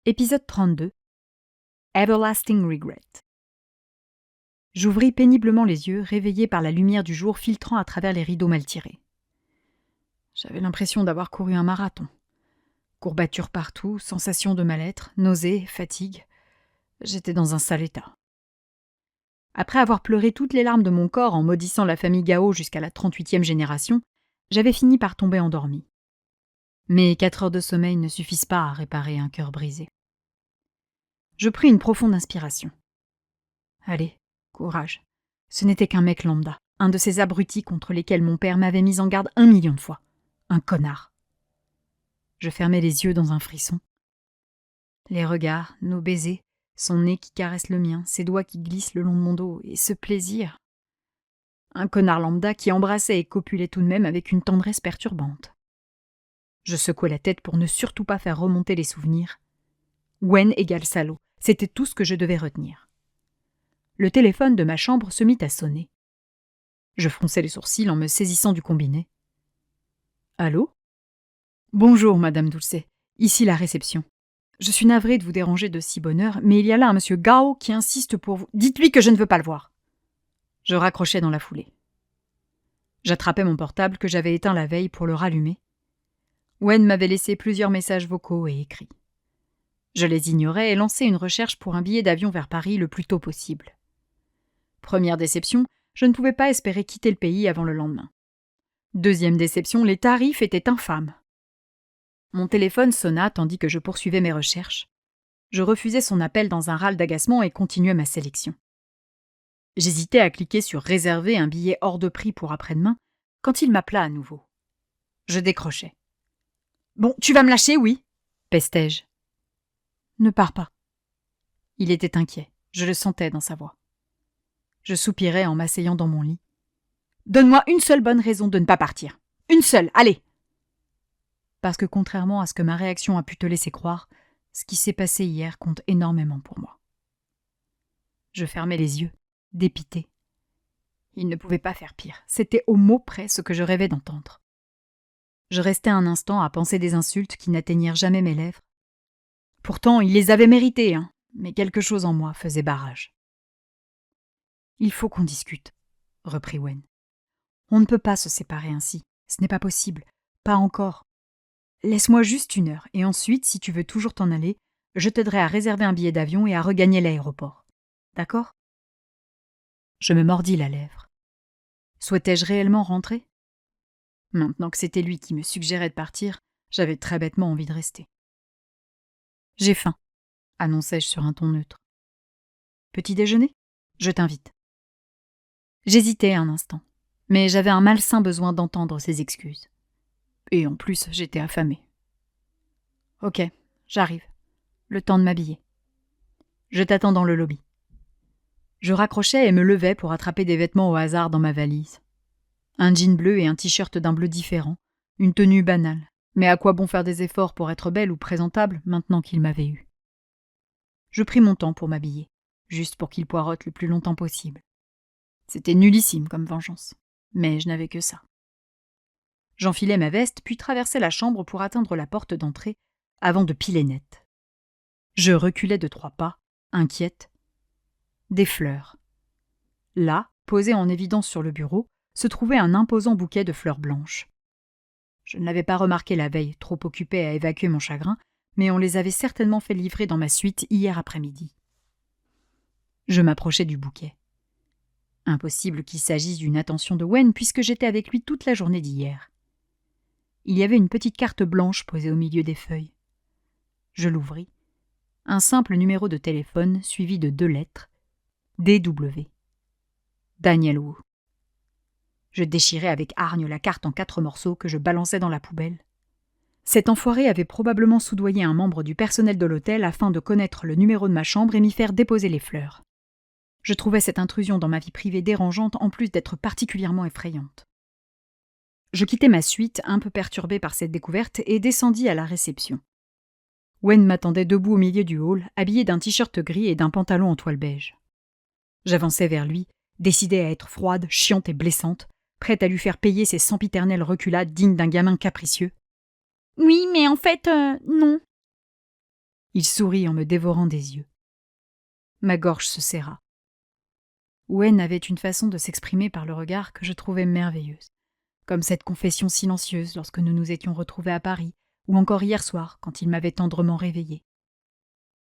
Épisode 32. Everlasting Regret. J'ouvris péniblement les yeux, réveillé par la lumière du jour filtrant à travers les rideaux mal tirés. J'avais l'impression d'avoir couru un marathon. Courbatures partout, sensation de mal-être, nausées, fatigue. J'étais dans un sale état. Après avoir pleuré toutes les larmes de mon corps en maudissant la famille Gao jusqu'à la 38e génération, j'avais fini par tomber endormi. Mais 4 heures de sommeil ne suffisent pas à réparer un cœur brisé. Je pris une profonde inspiration. Allez, courage. Ce n'était qu'un mec lambda, un de ces abrutis contre lesquels mon père m'avait mis en garde 1 million de fois. Un connard. Je fermai les yeux dans un frisson. Les regards, nos baisers, son nez qui caresse le mien, ses doigts qui glissent le long de mon dos, et ce plaisir. Un connard lambda qui embrassait et copulait tout de même avec une tendresse perturbante. Je secouai la tête pour ne surtout pas faire remonter les souvenirs. Wen égale salaud, c'était tout ce que je devais retenir. Le téléphone de ma chambre se mit à sonner. Je fronçai les sourcils en me saisissant du combiné. Allô ? Bonjour, Madame Dulcet. Ici la réception. Je suis navrée de vous déranger de si bonne heure, mais il y a là un monsieur Gao qui insiste pour vous. Dites-lui que je ne veux pas le voir. Je raccrochai dans la foulée. J'attrapai mon portable que j'avais éteint la veille pour le rallumer. Wen m'avait laissé plusieurs messages vocaux et écrits. Je les ignorais et lançai une recherche pour un billet d'avion vers Paris le plus tôt possible. Première déception, je ne pouvais pas espérer quitter le pays avant le lendemain. Deuxième déception, les tarifs étaient infâmes. Mon téléphone sonna tandis que je poursuivais mes recherches. Je refusai son appel dans un râle d'agacement et continuai ma sélection. J'hésitais à cliquer sur « Réserver un billet hors de prix pour après-demain » quand il m'appela à nouveau. Je décrochai. « Bon, tu vas me lâcher, oui » pestai-je. « Ne pars pas. » Il était inquiet, je le sentais dans sa voix. Je soupirai en m'asseyant dans mon lit. « Donne-moi une seule bonne raison de ne pas partir. Une seule, allez !» Parce que contrairement à ce que ma réaction a pu te laisser croire, ce qui s'est passé hier compte énormément pour moi. Je fermai les yeux, dépité. Il ne pouvait pas faire pire, c'était au mot près ce que je rêvais d'entendre. Je restai un instant à penser des insultes qui n'atteignirent jamais mes lèvres. Pourtant, il les avait méritées, hein, mais quelque chose en moi faisait barrage. « Il faut qu'on discute, » reprit Wen. « On ne peut pas se séparer ainsi, ce n'est pas possible, pas encore. Laisse-moi juste 1 heure, et ensuite, si tu veux toujours t'en aller, je t'aiderai à réserver un billet d'avion et à regagner l'aéroport. D'accord ?» Je me mordis la lèvre. Souhaitais-je réellement rentrer ? Maintenant que c'était lui qui me suggérait de partir, j'avais très bêtement envie de rester. « J'ai faim », annonçai-je sur un ton neutre. « Petit déjeuner ? Je t'invite. » J'hésitai un instant, mais j'avais un malsain besoin d'entendre ses excuses. Et en plus, j'étais affamée. « Ok, j'arrive. Le temps de m'habiller. Je t'attends dans le lobby. » Je raccrochais et me levais pour attraper des vêtements au hasard dans ma valise. Un jean bleu et un t-shirt d'un bleu différent, une tenue banale. Mais à quoi bon faire des efforts pour être belle ou présentable maintenant qu'il m'avait eue ? Je pris mon temps pour m'habiller, juste pour qu'il poireaute le plus longtemps possible. C'était nullissime comme vengeance, mais je n'avais que ça. J'enfilai ma veste, puis traversai la chambre pour atteindre la porte d'entrée, avant de piler net. Je reculai de 3 pas, inquiète. Des fleurs. Là, posées en évidence sur le bureau, se trouvait un imposant bouquet de fleurs blanches. Je ne l'avais pas remarqué la veille, trop occupée à évacuer mon chagrin, mais on les avait certainement fait livrer dans ma suite hier après-midi. Je m'approchai du bouquet. Impossible qu'il s'agisse d'une attention de Wen puisque j'étais avec lui toute la journée d'hier. Il y avait une petite carte blanche posée au milieu des feuilles. Je l'ouvris. Un simple numéro de téléphone suivi de 2 lettres. DW. Daniel Wu. Je déchirai avec hargne la carte en 4 morceaux que je balançai dans la poubelle. Cet enfoiré avait probablement soudoyé un membre du personnel de l'hôtel afin de connaître le numéro de ma chambre et m'y faire déposer les fleurs. Je trouvais cette intrusion dans ma vie privée dérangeante en plus d'être particulièrement effrayante. Je quittai ma suite, un peu perturbée par cette découverte, et descendis à la réception. Wen m'attendait debout au milieu du hall, habillé d'un t-shirt gris et d'un pantalon en toile beige. J'avançai vers lui, décidée à être froide, chiante et blessante, prête à lui faire payer ses sempiternelles reculades dignes d'un gamin capricieux. « Oui, mais en fait, non. » Il sourit en me dévorant des yeux. Ma gorge se serra. Wen avait une façon de s'exprimer par le regard que je trouvais merveilleuse, comme cette confession silencieuse lorsque nous nous étions retrouvés à Paris, ou encore hier soir quand il m'avait tendrement réveillée.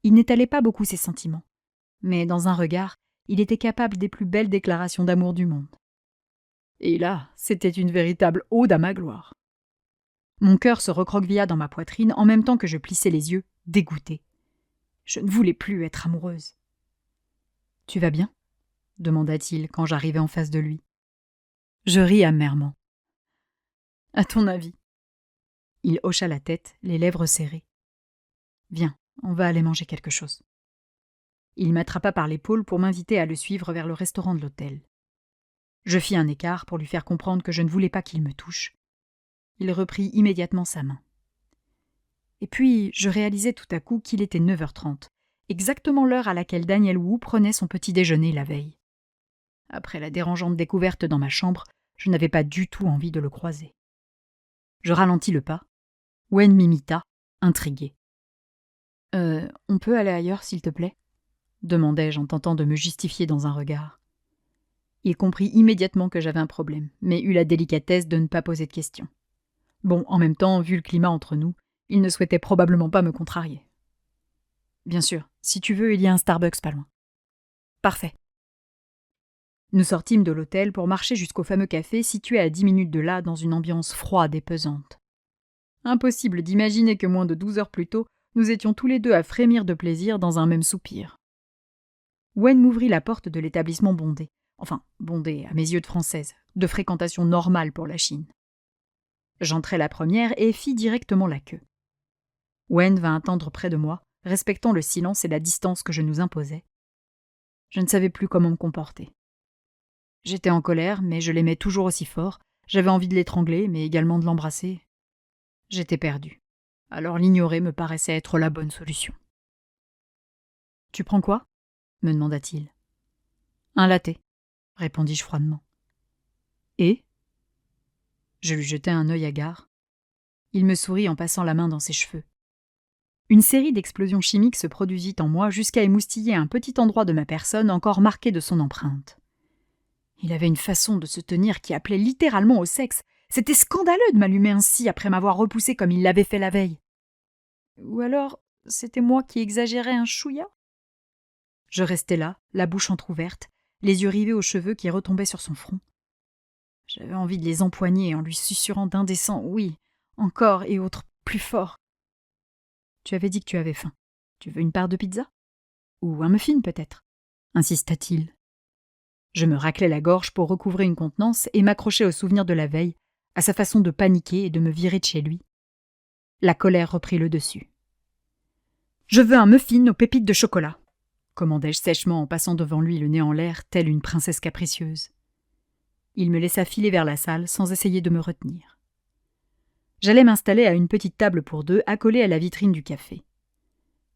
Il n'étalait pas beaucoup ses sentiments, mais dans un regard, il était capable des plus belles déclarations d'amour du monde. Et là, c'était une véritable ode à ma gloire. Mon cœur se recroquevilla dans ma poitrine en même temps que je plissais les yeux, dégoûtée. Je ne voulais plus être amoureuse. « Tu vas bien ?» demanda-t-il quand j'arrivai en face de lui. Je ris amèrement. « À ton avis ?» Il hocha la tête, les lèvres serrées. « Viens, on va aller manger quelque chose. » Il m'attrapa par l'épaule pour m'inviter à le suivre vers le restaurant de l'hôtel. Je fis un écart pour lui faire comprendre que je ne voulais pas qu'il me touche. Il reprit immédiatement sa main. Et puis, je réalisai tout à coup qu'il était 9h30, exactement l'heure à laquelle Daniel Wu prenait son petit déjeuner la veille. Après la dérangeante découverte dans ma chambre, je n'avais pas du tout envie de le croiser. Je ralentis le pas. Wen m'imita, intrigué. « On peut aller ailleurs, s'il te plaît ?» demandai-je en tentant de me justifier dans un regard. Il comprit immédiatement que j'avais un problème, mais eut la délicatesse de ne pas poser de questions. Bon, en même temps, vu le climat entre nous, il ne souhaitait probablement pas me contrarier. « Bien sûr, si tu veux, il y a un Starbucks pas loin. »« Parfait. » Nous sortîmes de l'hôtel pour marcher jusqu'au fameux café situé à 10 minutes de là dans une ambiance froide et pesante. Impossible d'imaginer que moins de 12 heures plus tôt, nous étions tous les deux à frémir de plaisir dans un même soupir. Wen m'ouvrit la porte de l'établissement bondé. Enfin, bondé à mes yeux de française, de fréquentation normale pour la Chine. J'entrai la première et fis directement la queue. Wen vint attendre près de moi, respectant le silence et la distance que je nous imposais. Je ne savais plus comment me comporter. J'étais en colère, mais je l'aimais toujours aussi fort. J'avais envie de l'étrangler, mais également de l'embrasser. J'étais perdue. Alors l'ignorer me paraissait être la bonne solution. « Tu prends quoi ?» me demanda-t-il. « Un latte », répondis-je froidement. « Et ?» Je lui jetai un œil hagard. Il me sourit en passant la main dans ses cheveux. Une série d'explosions chimiques se produisit en moi jusqu'à émoustiller un petit endroit de ma personne encore marqué de son empreinte. Il avait une façon de se tenir qui appelait littéralement au sexe. C'était scandaleux de m'allumer ainsi après m'avoir repoussé comme il l'avait fait la veille. Ou alors, c'était moi qui exagérais un chouïa ? Je restais là, la bouche entr'ouverte, les yeux rivés aux cheveux qui retombaient sur son front. J'avais envie de les empoigner en lui susurrant d'indécents oui, encore et autres, plus fort. « Tu avais dit que tu avais faim. Tu veux une part de pizza ? Ou un muffin peut-être ?» insista-t-il. Je me raclai la gorge pour recouvrer une contenance et m'accrochai au souvenir de la veille, à sa façon de paniquer et de me virer de chez lui. La colère reprit le dessus. « Je veux un muffin aux pépites de chocolat !» commandai-je sèchement en passant devant lui le nez en l'air, telle une princesse capricieuse. Il me laissa filer vers la salle sans essayer de me retenir. J'allais m'installer à une petite table pour deux, accolée à la vitrine du café.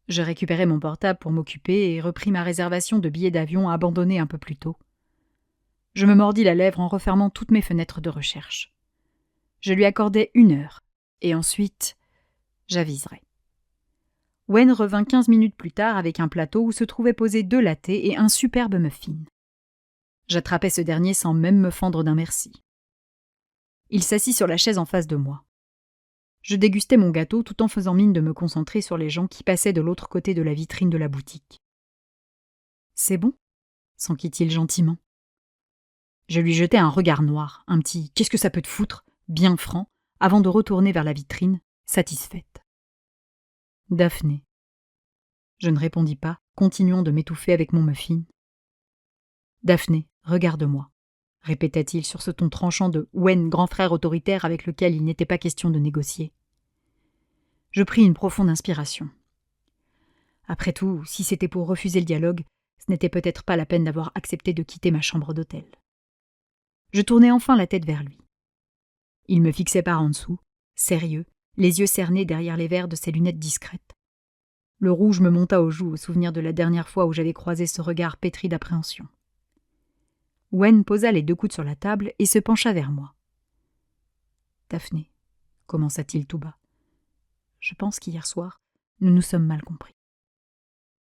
Je récupérai mon portable pour m'occuper et repris ma réservation de billets d'avion abandonnée un peu plus tôt. Je me mordis la lèvre en refermant toutes mes fenêtres de recherche. Je lui accordai 1 heure, et ensuite, j'aviserai. Wen revint 15 minutes plus tard avec un plateau où se trouvaient posés 2 lattés et un superbe muffin. J'attrapai ce dernier sans même me fendre d'un merci. Il s'assit sur la chaise en face de moi. Je dégustais mon gâteau tout en faisant mine de me concentrer sur les gens qui passaient de l'autre côté de la vitrine de la boutique. « C'est bon ?» s'enquit-il gentiment. Je lui jetai un regard noir, un petit « qu'est-ce que ça peut te foutre ?» bien franc, avant de retourner vers la vitrine, satisfaite. Daphné. Je ne répondis pas, continuant de m'étouffer avec mon muffin. Daphné, regarde-moi, répéta-t-il sur ce ton tranchant de Wen, grand frère autoritaire avec lequel il n'était pas question de négocier. Je pris une profonde inspiration. Après tout, si c'était pour refuser le dialogue, ce n'était peut-être pas la peine d'avoir accepté de quitter ma chambre d'hôtel. Je tournai enfin la tête vers lui. Il me fixait par en dessous, sérieux, les yeux cernés derrière les verres de ses lunettes discrètes. Le rouge me monta aux joues au souvenir de la dernière fois où j'avais croisé ce regard pétri d'appréhension. Wen posa les 2 coudes sur la table et se pencha vers moi. « Daphné, commença-t-il tout bas, je pense qu'hier soir, nous nous sommes mal compris.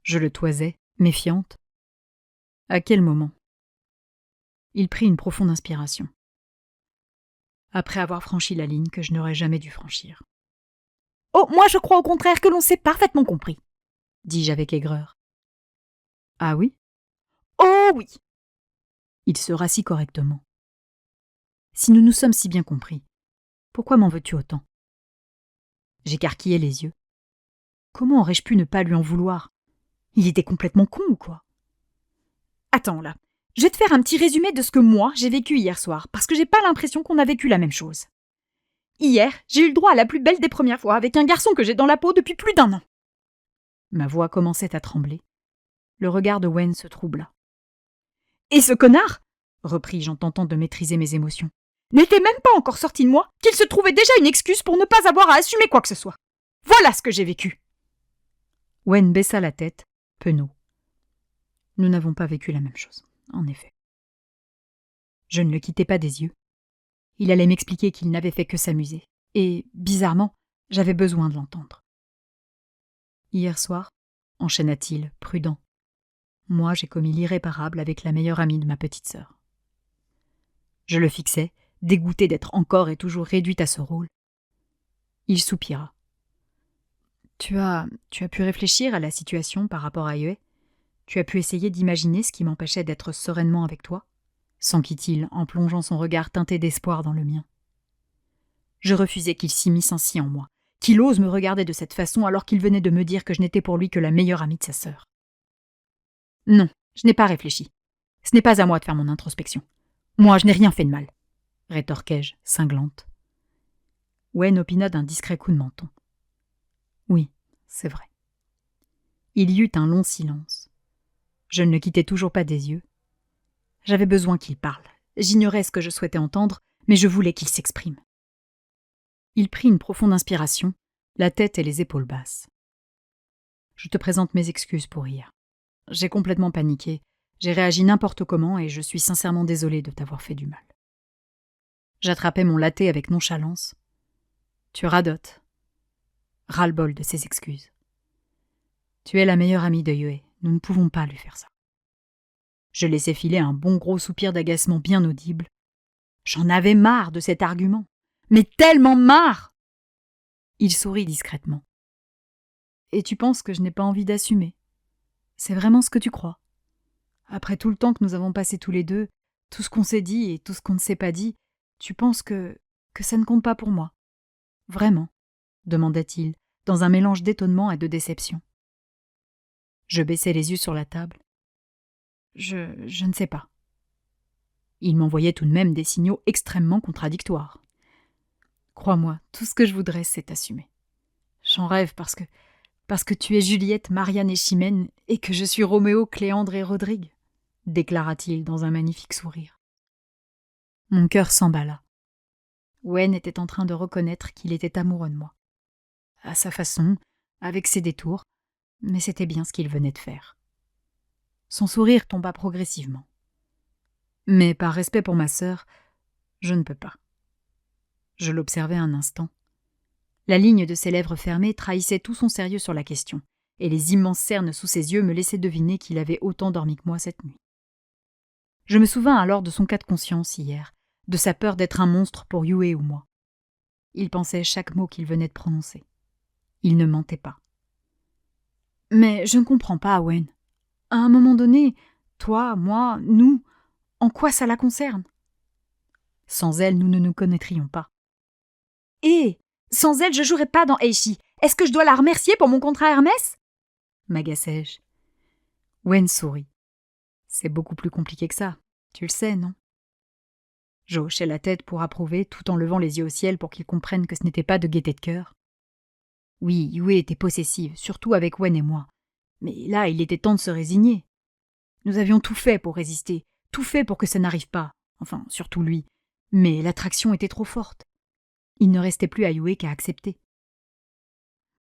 Je le toisais, méfiante. À quel moment? Il prit une profonde inspiration. Après avoir franchi la ligne que je n'aurais jamais dû franchir. « Oh, moi je crois au contraire que l'on s'est parfaitement compris, » dis-je avec aigreur. « Ah oui? »« Oh oui !» Il se rassit correctement. « Si nous nous sommes si bien compris, pourquoi m'en veux-tu autant ?» J'écarquillai les yeux. Comment aurais-je pu ne pas lui en vouloir? Il était complètement con ou quoi? Attends là, je vais te faire un petit résumé de ce que moi j'ai vécu hier soir, parce que j'ai pas l'impression qu'on a vécu la même chose. Hier, j'ai eu le droit à la plus belle des premières fois avec un garçon que j'ai dans la peau depuis plus d'1 an. Ma voix commençait à trembler. Le regard de Wen se troubla. Et ce connard, repris-je en tentant de maîtriser mes émotions, n'était même pas encore sorti de moi qu'il se trouvait déjà une excuse pour ne pas avoir à assumer quoi que ce soit. Voilà ce que j'ai vécu. Wen baissa la tête, penaud. Nous n'avons pas vécu la même chose, en effet. Je ne le quittais pas des yeux. Il allait m'expliquer qu'il n'avait fait que s'amuser, et, bizarrement, j'avais besoin de l'entendre. Hier soir, enchaîna-t-il, prudent, moi j'ai commis l'irréparable avec la meilleure amie de ma petite sœur. Je le fixais, dégoûté d'être encore et toujours réduite à ce rôle. Il soupira. Tu as pu réfléchir à la situation par rapport à Yue? Tu as pu essayer d'imaginer ce qui m'empêchait d'être sereinement avec toi? S'enquit-il en plongeant son regard teinté d'espoir dans le mien. Je refusais qu'il s'immisce ainsi en moi, qu'il ose me regarder de cette façon alors qu'il venait de me dire que je n'étais pour lui que la meilleure amie de sa sœur. Non, je n'ai pas réfléchi. Ce n'est pas à moi de faire mon introspection. Moi, je n'ai rien fait de mal, rétorquai-je, cinglante. Wen opina d'un discret coup de menton. Oui, c'est vrai. Il y eut un long silence. Je ne le quittais toujours pas des yeux. J'avais besoin qu'il parle. J'ignorais ce que je souhaitais entendre, mais je voulais qu'il s'exprime. Il prit une profonde inspiration, la tête et les épaules basses. Je te présente mes excuses pour hier. J'ai complètement paniqué, j'ai réagi n'importe comment et je suis sincèrement désolée de t'avoir fait du mal. J'attrapais mon latte avec nonchalance. Tu radotes. Ras-le-bol de ses excuses. Tu es la meilleure amie de Yue, nous ne pouvons pas lui faire ça. Je laissai filer un bon gros soupir d'agacement bien audible. J'en avais marre de cet argument. Mais tellement marre! Il sourit discrètement. Et tu penses que je n'ai pas envie d'assumer? C'est vraiment ce que tu crois? Après tout le temps que nous avons passé tous les deux, tout ce qu'on s'est dit et tout ce qu'on ne s'est pas dit, tu penses que ça ne compte pas pour moi? Vraiment? Demanda-t-il, dans un mélange d'étonnement et de déception. Je baissai les yeux sur la table. Je ne sais pas. Il m'envoyait tout de même des signaux extrêmement contradictoires. Crois-moi, tout ce que je voudrais, c'est t'assumer. J'en rêve parce que tu es Juliette, Marianne et Chimène et que je suis Roméo, Cléandre et Rodrigue, déclara-t-il dans un magnifique sourire. Mon cœur s'emballa. Wen était en train de reconnaître qu'il était amoureux de moi. À sa façon, avec ses détours, mais c'était bien ce qu'il venait de faire. Son sourire tomba progressivement. Mais par respect pour ma sœur, je ne peux pas. Je l'observai un instant. La ligne de ses lèvres fermées trahissait tout son sérieux sur la question, et les immenses cernes sous ses yeux me laissaient deviner qu'il avait autant dormi que moi cette nuit. Je me souvins alors de son cas de conscience hier, de sa peur d'être un monstre pour Yue ou moi. Il pensait chaque mot qu'il venait de prononcer. Il ne mentait pas. Mais je ne comprends pas, Wen. À un moment donné, toi, moi, nous, en quoi ça la concerne? Sans elle, nous ne nous connaîtrions pas. Et sans elle, je jouerais pas dans Eishi. Est-ce que je dois la remercier pour mon contrat Hermès? M'agaçai-je. Wen sourit. C'est beaucoup plus compliqué que ça. Tu le sais, non? Je hochai la tête pour approuver, tout en levant les yeux au ciel pour qu'il comprenne que ce n'était pas de gaieté de cœur. Oui, Yue était possessive, surtout avec Wen et moi. Mais là, il était temps de se résigner. Nous avions tout fait pour résister, tout fait pour que ça n'arrive pas. Enfin, surtout lui. Mais l'attraction était trop forte. Il ne restait plus à Yue qu'à accepter.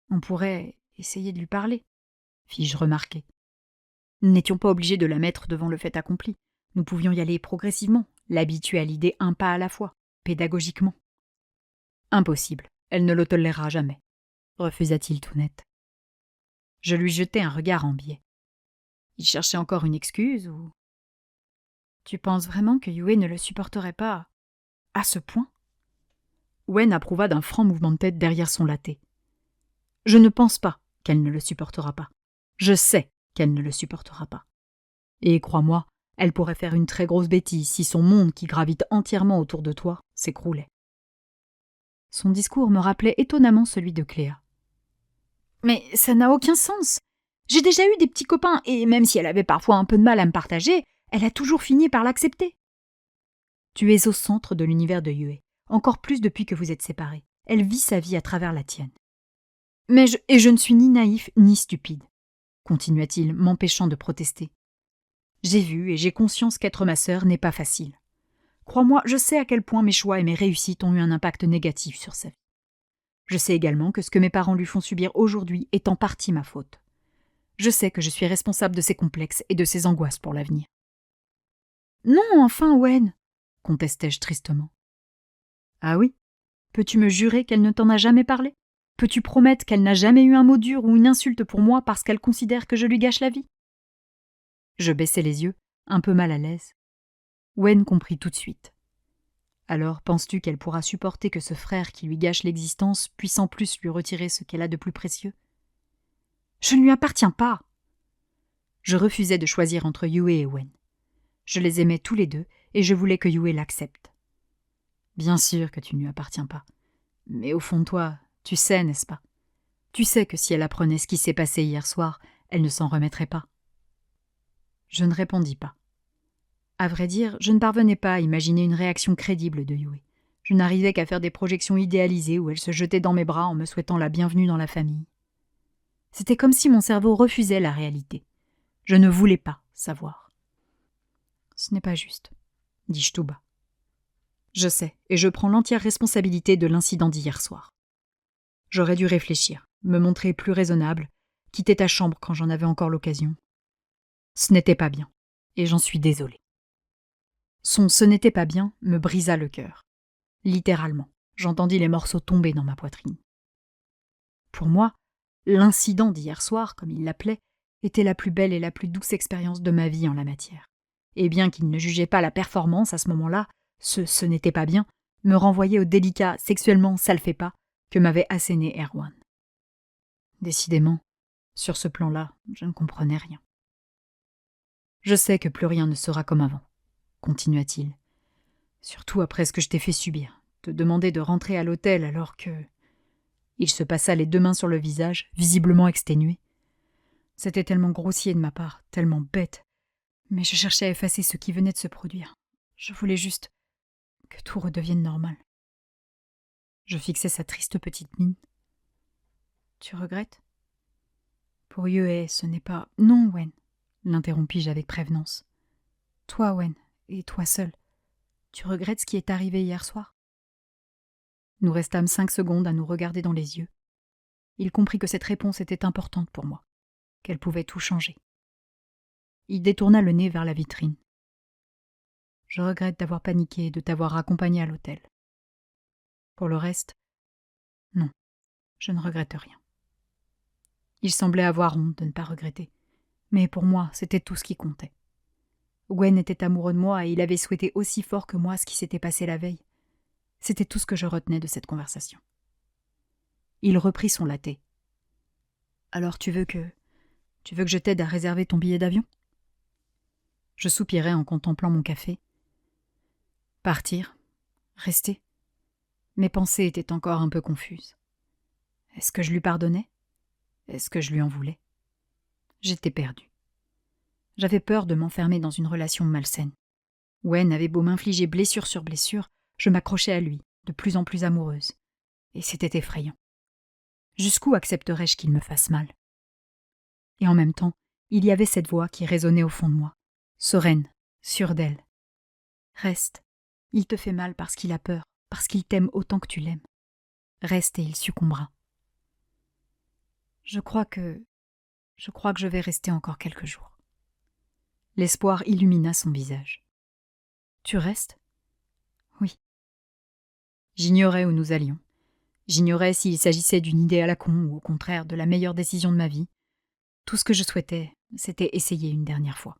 On pourrait essayer de lui parler, fis-je remarquer. Nous n'étions pas obligés de la mettre devant le fait accompli. Nous pouvions y aller progressivement, l'habituer à l'idée un pas à la fois, pédagogiquement. Impossible, elle ne le tolérera jamais, refusa-t-il tout net. Je lui jetai un regard en biais. Il cherchait encore une excuse ou... Tu penses vraiment que Yue ne le supporterait pas à ce point? Wen approuva d'un franc mouvement de tête derrière son latte. Je ne pense pas qu'elle ne le supportera pas. Je sais qu'elle ne le supportera pas. Et crois-moi, elle pourrait faire une très grosse bêtise si son monde qui gravite entièrement autour de toi s'écroulait. Son discours me rappelait étonnamment celui de Cléa. Mais ça n'a aucun sens. J'ai déjà eu des petits copains, et même si elle avait parfois un peu de mal à me partager, elle a toujours fini par l'accepter. Tu es au centre de l'univers de Yue, encore plus depuis que vous êtes séparés. Elle vit sa vie à travers la tienne. Mais je ne suis ni naïf ni stupide, continua-t-il, m'empêchant de protester. J'ai vu et j'ai conscience qu'être ma sœur n'est pas facile. Crois-moi, je sais à quel point mes choix et mes réussites ont eu un impact négatif sur sa vie. Je sais également que ce que mes parents lui font subir aujourd'hui est en partie ma faute. Je sais que je suis responsable de ses complexes et de ses angoisses pour l'avenir. Non, enfin, Wen, contestai-je tristement. Ah oui? Peux-tu me jurer qu'elle ne t'en a jamais parlé? Peux-tu promettre qu'elle n'a jamais eu un mot dur ou une insulte pour moi parce qu'elle considère que je lui gâche la vie? Je baissai les yeux, un peu mal à l'aise. Wen comprit tout de suite. Alors penses-tu qu'elle pourra supporter que ce frère qui lui gâche l'existence puisse en plus lui retirer ce qu'elle a de plus précieux? Je ne lui appartiens pas. Je refusais de choisir entre Yue et Wen. Je les aimais tous les deux et je voulais que Yue l'accepte. Bien sûr que tu ne lui appartiens pas. Mais au fond de toi, tu sais, n'est-ce pas? Tu sais que si elle apprenait ce qui s'est passé hier soir, elle ne s'en remettrait pas. Je ne répondis pas. À vrai dire, je ne parvenais pas à imaginer une réaction crédible de Yue. Je n'arrivais qu'à faire des projections idéalisées où elle se jetait dans mes bras en me souhaitant la bienvenue dans la famille. C'était comme si mon cerveau refusait la réalité. Je ne voulais pas savoir. Ce n'est pas juste, dis-je tout bas. Je sais, et je prends l'entière responsabilité de l'incident d'hier soir. J'aurais dû réfléchir, me montrer plus raisonnable, quitter ta chambre quand j'en avais encore l'occasion. Ce n'était pas bien, et j'en suis désolée. Son « ce n'était pas bien » me brisa le cœur. Littéralement, j'entendis les morceaux tomber dans ma poitrine. Pour moi, l'incident d'hier soir, comme il l'appelait, était la plus belle et la plus douce expérience de ma vie en la matière. Et bien qu'il ne jugeait pas la performance à ce moment-là, ce n'était pas bien, me renvoyait au délicat, sexuellement salfait-pas que m'avait asséné Erwan. Décidément, sur ce plan-là, je ne comprenais rien. Je sais que plus rien ne sera comme avant, continua-t-il. Surtout après ce que je t'ai fait subir, te demander de rentrer à l'hôtel alors que... Il se passa les deux mains sur le visage, visiblement exténué. C'était tellement grossier de ma part, tellement bête. Mais je cherchais à effacer ce qui venait de se produire. Je voulais juste que tout redevienne normal. Je fixais sa triste petite mine. Tu regrettes? Pour Yue, ce n'est pas... Non, Wen, l'interrompis-je avec prévenance. Toi, Wen, et toi seul, tu regrettes ce qui est arrivé hier soir? Nous restâmes 5 secondes à nous regarder dans les yeux. Il comprit que cette réponse était importante pour moi, qu'elle pouvait tout changer. Il détourna le nez vers la vitrine. Je regrette d'avoir paniqué et de t'avoir accompagné à l'hôtel. Pour le reste, non, je ne regrette rien. Il semblait avoir honte de ne pas regretter, mais pour moi, c'était tout ce qui comptait. Wen était amoureux de moi et il avait souhaité aussi fort que moi ce qui s'était passé la veille. C'était tout ce que je retenais de cette conversation. Il reprit son latte. Alors tu veux que je t'aide à réserver ton billet d'avion? Je soupirai en contemplant mon café. Partir? Rester? Mes pensées étaient encore un peu confuses. Est-ce que je lui pardonnais? Est-ce que je lui en voulais? J'étais perdue. J'avais peur de m'enfermer dans une relation malsaine. Wen avait beau m'infliger blessure sur blessure, je m'accrochais à lui, de plus en plus amoureuse. Et c'était effrayant. Jusqu'où accepterais-je qu'il me fasse mal? Et en même temps, il y avait cette voix qui résonnait au fond de moi, sereine, sûre d'elle. Reste, il te fait mal parce qu'il a peur, parce qu'il t'aime autant que tu l'aimes. Reste et il succombera. Je crois que je vais rester encore quelques jours. L'espoir illumina son visage. Tu restes? Oui. J'ignorais où nous allions. J'ignorais s'il s'agissait d'une idée à la con ou au contraire de la meilleure décision de ma vie. Tout ce que je souhaitais, C'était essayer une dernière fois.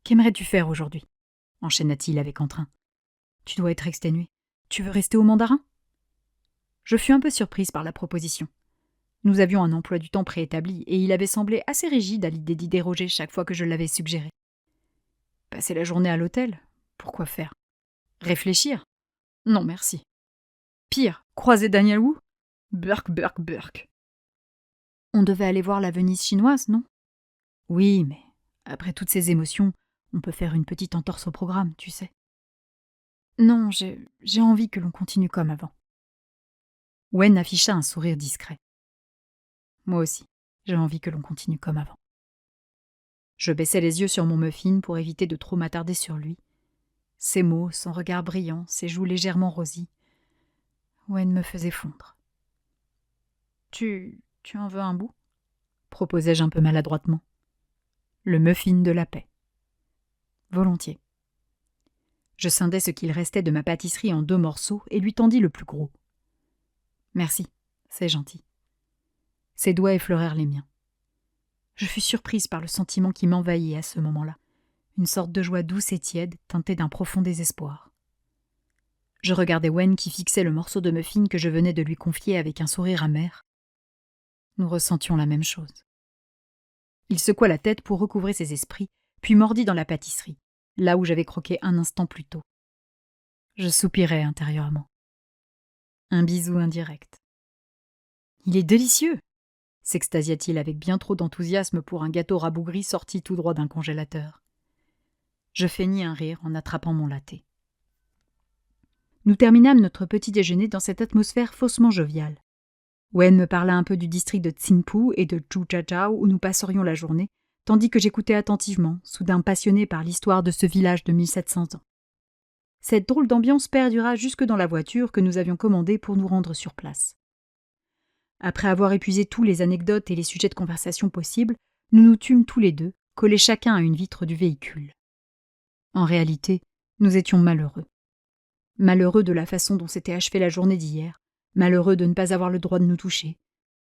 Qu'aimerais-tu faire aujourd'hui ? Enchaîna-t-il avec entrain. Tu dois être exténué. Tu veux rester au mandarin ? Je fus un peu surprise par la proposition. Nous avions un emploi du temps préétabli et il avait semblé assez rigide à l'idée d'y déroger chaque fois que je l'avais suggéré. Passer la journée à l'hôtel ? Pourquoi faire ? Réfléchir ? Non, merci. Pire, croiser Daniel Wu ? Burk, burk, burk. On devait aller voir la Venise chinoise, non ? Oui, mais après toutes ces émotions, on peut faire une petite entorse au programme, tu sais. Non, j'ai envie que l'on continue comme avant. Wen afficha un sourire discret. Moi aussi, j'ai envie que l'on continue comme avant. Je baissai les yeux sur mon muffin pour éviter de trop m'attarder sur lui. Ses mots, son regard brillant, ses joues légèrement rosies. Wen me faisait fondre. Tu en veux un bout ? Proposai-je un peu maladroitement. Le muffin de la paix. Volontiers. Je scindai ce qu'il restait de ma pâtisserie en 2 morceaux et lui tendis le plus gros. Merci, c'est gentil. Ses doigts effleurèrent les miens. Je fus surprise par le sentiment qui m'envahit à ce moment-là, une sorte de joie douce et tiède, teintée d'un profond désespoir. Je regardais Wen qui fixait le morceau de muffin que je venais de lui confier avec un sourire amer. Nous ressentions la même chose. Il secoua la tête pour recouvrer ses esprits, puis mordit dans la pâtisserie, là où j'avais croqué un instant plus tôt. Je soupirai intérieurement. Un bisou indirect. « Il est délicieux !» s'extasia-t-il avec bien trop d'enthousiasme pour un gâteau rabougri sorti tout droit d'un congélateur. Je feignis un rire en attrapant mon latte. Nous terminâmes notre petit déjeuner dans cette atmosphère faussement joviale. Wen me parla un peu du district de Tsingpu et de Zhujiajiao où nous passerions la journée, tandis que j'écoutais attentivement, soudain passionné par l'histoire de ce village de 1700 ans. Cette drôle d'ambiance perdura jusque dans la voiture que nous avions commandée pour nous rendre sur place. Après avoir épuisé tous les anecdotes et les sujets de conversation possibles, nous nous tûmes tous les deux, collés chacun à une vitre du véhicule. En réalité, nous étions malheureux. Malheureux de la façon dont s'était achevée la journée d'hier, malheureux de ne pas avoir le droit de nous toucher,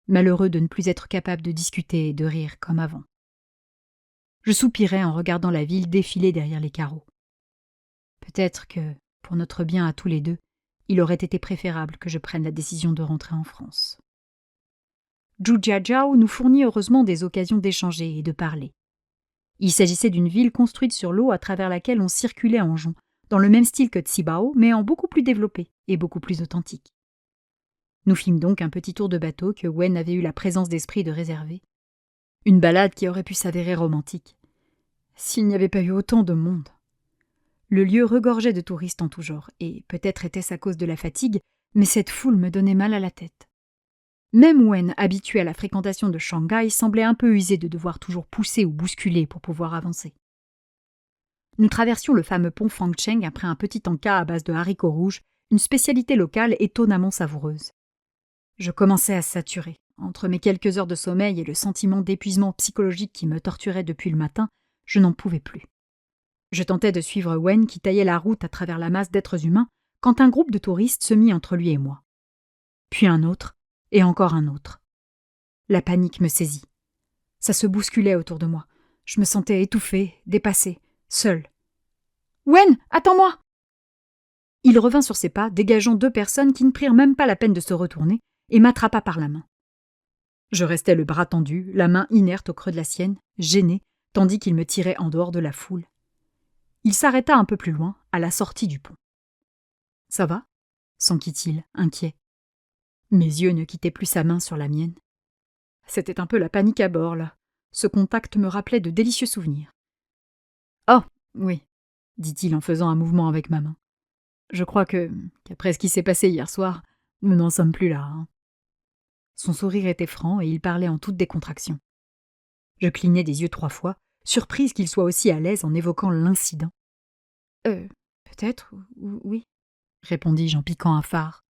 malheureux de ne plus être capable de discuter et de rire comme avant. Je soupirais en regardant la ville défiler derrière les carreaux. Peut-être que, pour notre bien à tous les deux, il aurait été préférable que je prenne la décision de rentrer en France. Zhujiajiao nous fournit heureusement des occasions d'échanger et de parler. Il s'agissait d'une ville construite sur l'eau à travers laquelle on circulait en jonc, dans le même style que Tsibao, mais en beaucoup plus développé et beaucoup plus authentique. Nous fîmes donc un petit tour de bateau que Wen avait eu la présence d'esprit de réserver. Une balade qui aurait pu s'avérer romantique. S'il n'y avait pas eu autant de monde. Le lieu regorgeait de touristes en tout genre, et peut-être était-ce à cause de la fatigue, mais cette foule me donnait mal à la tête. Même Wen, habitué à la fréquentation de Shanghai, semblait un peu usé de devoir toujours pousser ou bousculer pour pouvoir avancer. Nous traversions le fameux pont Fangcheng après un petit encas à base de haricots rouges, une spécialité locale étonnamment savoureuse. Je commençais à saturer. Entre mes quelques heures de sommeil et le sentiment d'épuisement psychologique qui me torturait depuis le matin, je n'en pouvais plus. Je tentais de suivre Wen qui taillait la route à travers la masse d'êtres humains quand un groupe de touristes se mit entre lui et moi. Puis un autre, et encore un autre. La panique me saisit. Ça se bousculait autour de moi. Je me sentais étouffée, dépassée, seule. « Wen, attends-moi !» Il revint sur ses pas, dégageant 2 personnes qui ne prirent même pas la peine de se retourner, et m'attrapa par la main. Je restais le bras tendu, la main inerte au creux de la sienne, gênée, tandis qu'il me tirait en dehors de la foule. Il s'arrêta un peu plus loin, à la sortie du pont. « Ça va ?» s'enquit-il, inquiet. Mes yeux ne quittaient plus sa main sur la mienne. C'était un peu la panique à bord, là. Ce contact me rappelait de délicieux souvenirs. « Oh, oui, » dit-il en faisant un mouvement avec ma main. « Je crois qu'après ce qui s'est passé hier soir, nous n'en sommes plus là. Hein. » Son sourire était franc et il parlait en toute décontraction. Je clignai des yeux 3 fois, surprise qu'il soit aussi à l'aise en évoquant l'incident. « Peut-être, oui, » répondis-je en piquant un phare.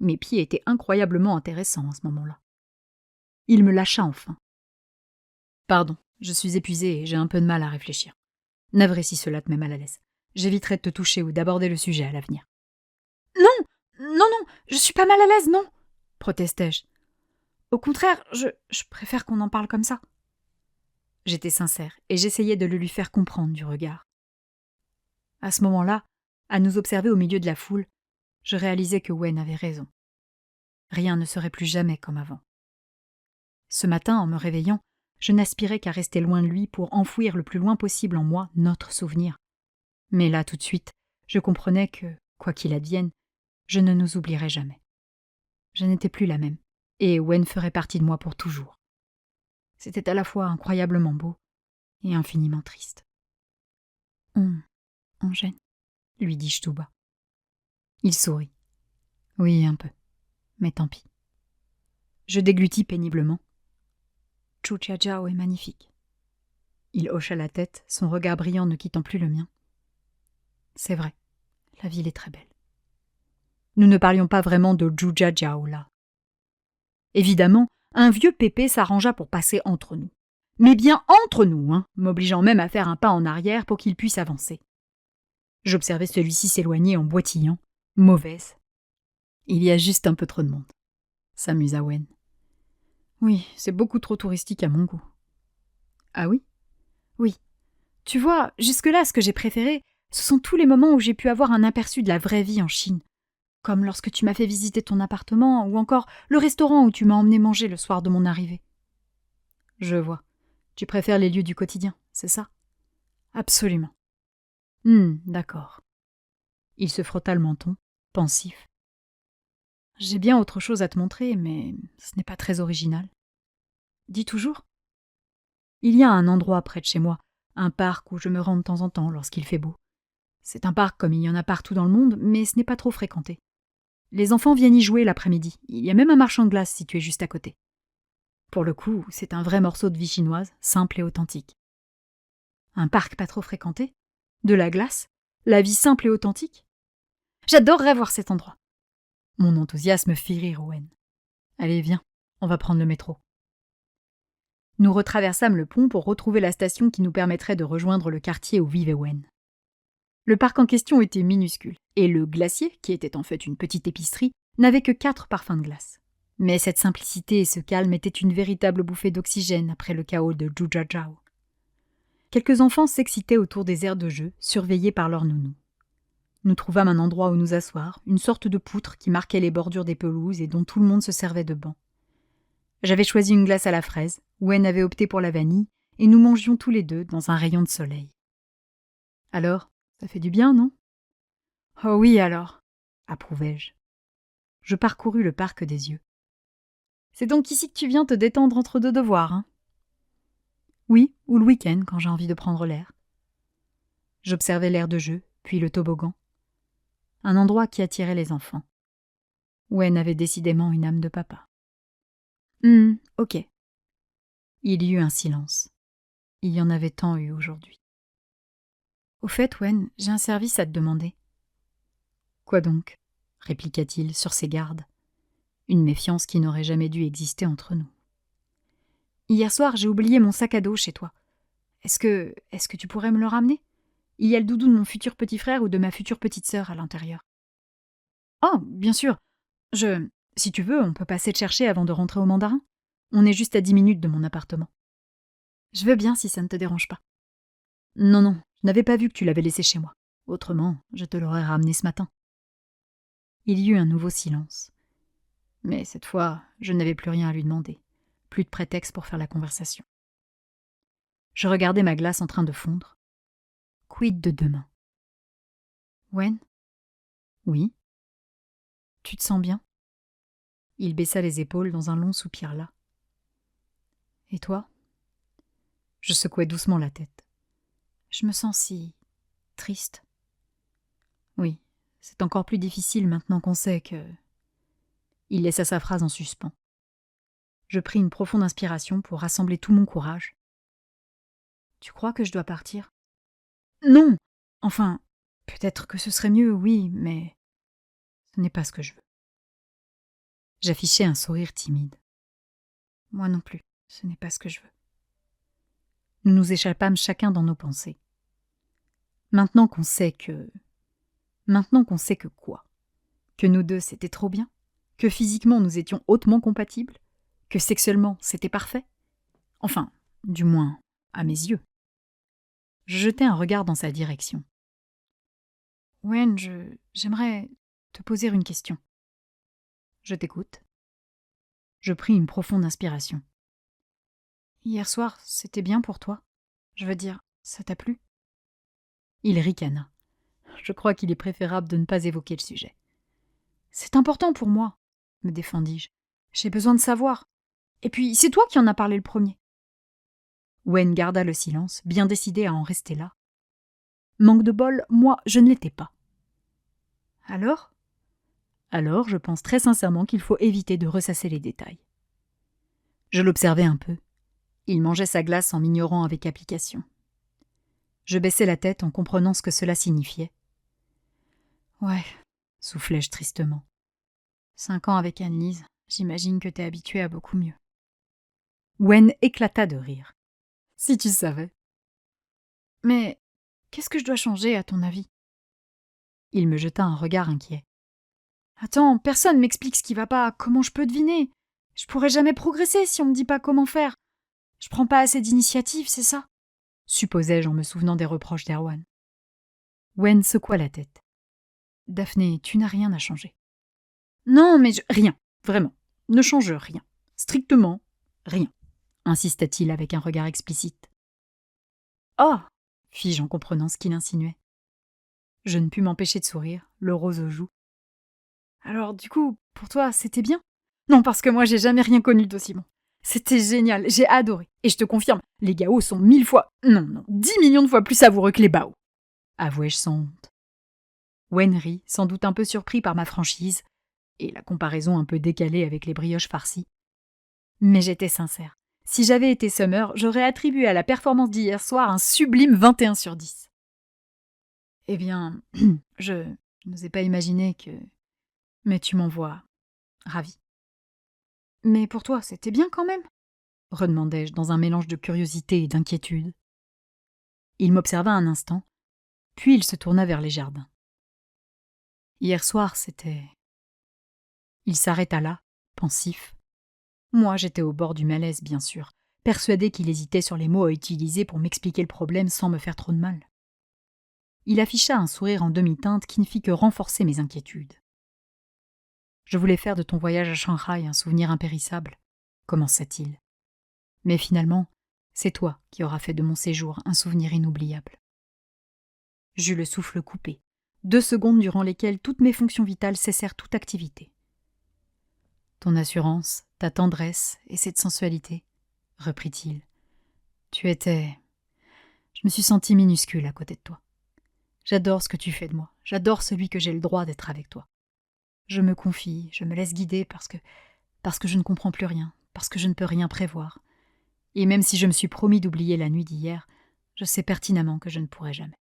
Mes pieds étaient incroyablement intéressants à ce moment-là. Il me lâcha enfin. « Pardon, je suis épuisée et j'ai un peu de mal à réfléchir. Navré si cela te met mal à l'aise. J'éviterai de te toucher ou d'aborder le sujet à l'avenir. »« Non, non, je suis pas mal à l'aise, non !» protestai-je. « Au contraire, je préfère qu'on en parle comme ça. » J'étais sincère et j'essayais de le lui faire comprendre du regard. À ce moment-là, à nous observer au milieu de la foule, je réalisais que Wen avait raison. Rien ne serait plus jamais comme avant. Ce matin, en me réveillant, je n'aspirais qu'à rester loin de lui pour enfouir le plus loin possible en moi notre souvenir. Mais là, tout de suite, je comprenais que, quoi qu'il advienne, je ne nous oublierais jamais. Je n'étais plus la même, et Wen ferait partie de moi pour toujours. C'était à la fois incroyablement beau et infiniment triste. On gêne, lui dis-je tout bas. Il sourit. Oui, un peu, mais tant pis. Je déglutis péniblement. Chuchiajao est magnifique. Il hocha la tête, son regard brillant ne quittant plus le mien. C'est vrai, la ville est très belle. Nous ne parlions pas vraiment de Zhujiajiao là. Évidemment, un vieux pépé s'arrangea pour passer entre nous. Mais bien entre nous, m'obligeant même à faire un pas en arrière pour qu'il puisse avancer. J'observais celui-ci s'éloigner en boitillant. Mauvaise. Il y a juste un peu trop de monde, s'amusa Wen. Oui, c'est beaucoup trop touristique à mon goût. Ah oui? Oui. Tu vois, jusque-là, ce que j'ai préféré, ce sont tous les moments où j'ai pu avoir un aperçu de la vraie vie en Chine. Comme lorsque tu m'as fait visiter ton appartement, ou encore le restaurant où tu m'as emmené manger le soir de mon arrivée. Je vois. Tu préfères les lieux du quotidien, c'est ça? Absolument. D'accord. Il se frotta le menton, pensif. J'ai bien autre chose à te montrer, mais ce n'est pas très original. Dis toujours. Il y a un endroit près de chez moi, un parc où je me rends de temps en temps lorsqu'il fait beau. C'est un parc comme il y en a partout dans le monde, mais ce n'est pas trop fréquenté. Les enfants viennent y jouer l'après-midi. Il y a même un marchand de glace situé juste à côté. Pour le coup, c'est un vrai morceau de vie chinoise, simple et authentique. Un parc pas trop fréquenté? De la glace? La vie simple et authentique? J'adorerais voir cet endroit. Mon enthousiasme fit rire Owen. Allez, viens, on va prendre le métro. Nous retraversâmes le pont pour retrouver la station qui nous permettrait de rejoindre le quartier où vivait Wen. Le parc en question était minuscule, et le glacier, qui était en fait une petite épicerie, n'avait que 4 parfums de glace. Mais cette simplicité et ce calme étaient une véritable bouffée d'oxygène après le chaos de Zhujiajiao. Quelques enfants s'excitaient autour des aires de jeu, surveillés par leur nounou. Nous trouvâmes un endroit où nous asseoir, une sorte de poutre qui marquait les bordures des pelouses et dont tout le monde se servait de banc. J'avais choisi une glace à la fraise, Wen avait opté pour la vanille, et nous mangions tous les deux dans un rayon de soleil. Alors, ça fait du bien, non? Oh oui, alors, approuvai-je. Je parcourus le parc des yeux. C'est donc ici que tu viens te détendre entre deux devoirs, hein? Oui, ou le week-end, quand j'ai envie de prendre l'air. J'observais l'aire de jeu, puis le toboggan. Un endroit qui attirait les enfants. Wen avait décidément une âme de papa. Ok. Il y eut un silence. Il y en avait tant eu aujourd'hui. Au fait, Wen, j'ai un service à te demander. Quoi donc? Répliqua-t-il sur ses gardes. Une méfiance qui n'aurait jamais dû exister entre nous. Hier soir, j'ai oublié mon sac à dos chez toi. Est-ce que tu pourrais me le ramener? Il y a le doudou de mon futur petit frère ou de ma future petite sœur à l'intérieur. Oh, bien sûr. Si tu veux, on peut passer te chercher avant de rentrer au mandarin. On est juste à 10 minutes de mon appartement. Je veux bien si ça ne te dérange pas. Non, je n'avais pas vu que tu l'avais laissé chez moi. Autrement, je te l'aurais ramené ce matin. Il y eut un nouveau silence. Mais cette fois, je n'avais plus rien à lui demander. Plus de prétexte pour faire la conversation. Je regardais ma glace en train de fondre. Quid de demain? Wen? Oui. Tu te sens bien? Il baissa les épaules dans un long soupir là. Et toi? Je secouai doucement la tête. Je me sens si triste. Oui, c'est encore plus difficile maintenant qu'on sait que... Il laissa sa phrase en suspens. Je pris une profonde inspiration pour rassembler tout mon courage. Tu crois que je dois partir? Non! Enfin, peut-être que ce serait mieux, oui, mais ce n'est pas ce que je veux. J'affichai un sourire timide. Moi non plus, ce n'est pas ce que je veux. Nous nous échappâmes chacun dans nos pensées. Maintenant qu'on sait que quoi? Que nous deux c'était trop bien? Que physiquement nous étions hautement compatibles? Que sexuellement c'était parfait? Enfin, du moins, à mes yeux. Je jetai un regard dans sa direction. Wen, j'aimerais te poser une question. Je t'écoute. Je pris une profonde inspiration. Hier soir, c'était bien pour toi? Je veux dire, ça t'a plu? Il ricana. Je crois qu'il est préférable de ne pas évoquer le sujet. C'est important pour moi, me défendis-je. J'ai besoin de savoir. Et puis, c'est toi qui en as parlé le premier. Wen garda le silence, bien décidé à en rester là. Manque de bol, moi, je ne l'étais pas. Alors ? Alors, je pense très sincèrement qu'il faut éviter de ressasser les détails. Je l'observais un peu. Il mangeait sa glace en m'ignorant avec application. Je baissai la tête en comprenant ce que cela signifiait. Ouais, soufflai-je tristement. 5 ans avec Anne-Lise, j'imagine que t'es habitué à beaucoup mieux. Wen éclata de rire. Si tu savais. Mais qu'est-ce que je dois changer, à ton avis? Il me jeta un regard inquiet. Attends, personne m'explique ce qui va pas. Comment je peux deviner? Je pourrai jamais progresser si on me dit pas comment faire. Je prends pas assez d'initiative, c'est ça? Supposai-je en me souvenant des reproches d'Erwan. Wen secoua la tête. Daphné, tu n'as rien à changer. Non, mais rien, vraiment. Ne change rien. Strictement rien, insista-t-il avec un regard explicite. Oh, fis-je en comprenant ce qu'il insinuait. Je ne pus m'empêcher de sourire, le rose aux joues. Alors, du coup, pour toi, c'était bien? Non, parce que moi, j'ai jamais rien connu d'aussi bon. C'était génial, j'ai adoré. Et je te confirme, les gaos sont 1000 fois, non, 10 millions de fois plus savoureux que les bao. Avouai-je sans honte. Wen rit, sans doute un peu surpris par ma franchise, et la comparaison un peu décalée avec les brioches farcies. Mais j'étais sincère. Si j'avais été Summer, j'aurais attribué à la performance d'hier soir un sublime 21 sur 10. Eh bien, je n'osais pas imaginer que... Mais tu m'en vois ravie. Mais pour toi, c'était bien quand même? Redemandai-je dans un mélange de curiosité et d'inquiétude. Il m'observa un instant, puis il se tourna vers les jardins. Hier soir, c'était... Il s'arrêta là, pensif. Moi, j'étais au bord du malaise, bien sûr, persuadé qu'il hésitait sur les mots à utiliser pour m'expliquer le problème sans me faire trop de mal. Il afficha un sourire en demi-teinte qui ne fit que renforcer mes inquiétudes. Je voulais faire de ton voyage à Shanghai un souvenir impérissable, commença-t-il. Mais finalement, c'est toi qui auras fait de mon séjour un souvenir inoubliable. J'eus le souffle coupé, 2 secondes durant lesquelles toutes mes fonctions vitales cessèrent toute activité. Ton assurance, ta tendresse et cette sensualité, reprit-il. Tu étais... Je me suis senti minuscule à côté de toi. J'adore ce que tu fais de moi, j'adore celui que j'ai le droit d'être avec toi. Je me confie, je me laisse guider parce que je ne comprends plus rien, parce que je ne peux rien prévoir. Et même si je me suis promis d'oublier la nuit d'hier, je sais pertinemment que je ne pourrai jamais.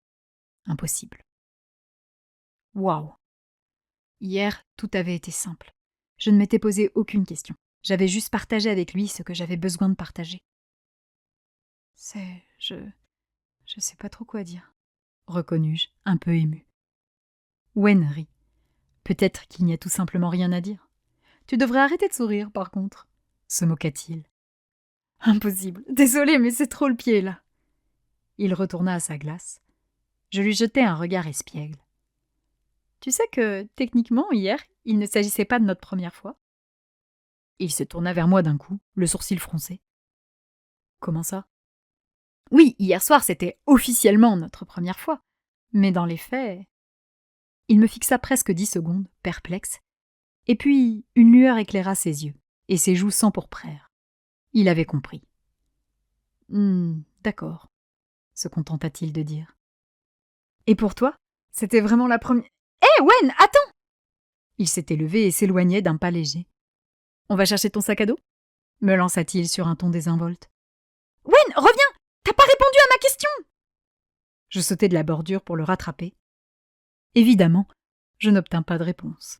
Impossible. Waouh! Hier, tout avait été simple. Je ne m'étais posé aucune question. J'avais juste partagé avec lui ce que j'avais besoin de partager. Je sais pas trop quoi dire, reconnus-je, un peu ému. Wen rit. Peut-être qu'il n'y a tout simplement rien à dire. Tu devrais arrêter de sourire, par contre, se moqua-t-il. Impossible. Désolé, mais c'est trop le pied, là. Il retourna à sa glace. Je lui jetai un regard espiègle. Tu sais que, techniquement, hier, il ne s'agissait pas de notre première fois. Il se tourna vers moi d'un coup, le sourcil froncé. Comment ça? Oui, hier soir, c'était officiellement notre première fois. Mais dans les faits... Il me fixa presque 10 secondes, perplexe, et puis une lueur éclaira ses yeux, et ses joues s'empourprèrent. Il avait compris. D'accord, se contenta-t-il de dire. Et pour toi, c'était vraiment la première... Hé, Wen, attends! Il s'était levé et s'éloignait d'un pas léger. On va chercher ton sac à dos? Me lança-t-il sur un ton désinvolte. Wen, reviens! T'as pas répondu à ma question! Je sautai de la bordure pour le rattraper. Évidemment, je n'obtins pas de réponse.